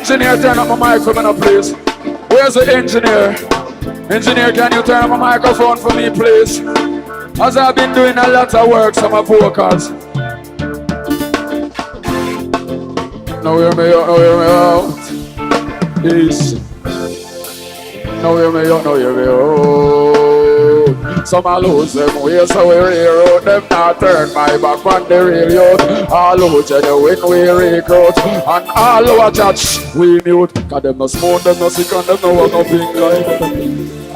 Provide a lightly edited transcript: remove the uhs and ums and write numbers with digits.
Engineer, turn up my microphone, please. Where's the engineer? Engineer, can you turn up my microphone for me, please? As I've been doing a lot of work, some of vocals. Now hear me out, now hear me out. Peace. Now hear me out, now hear me out. Some a lose them way, so we reroute them, not turn my back on the real youth. All who genuine we recruit, and all who a judge we mute. Cause them no smooth, them no sick, and them no want nothing like.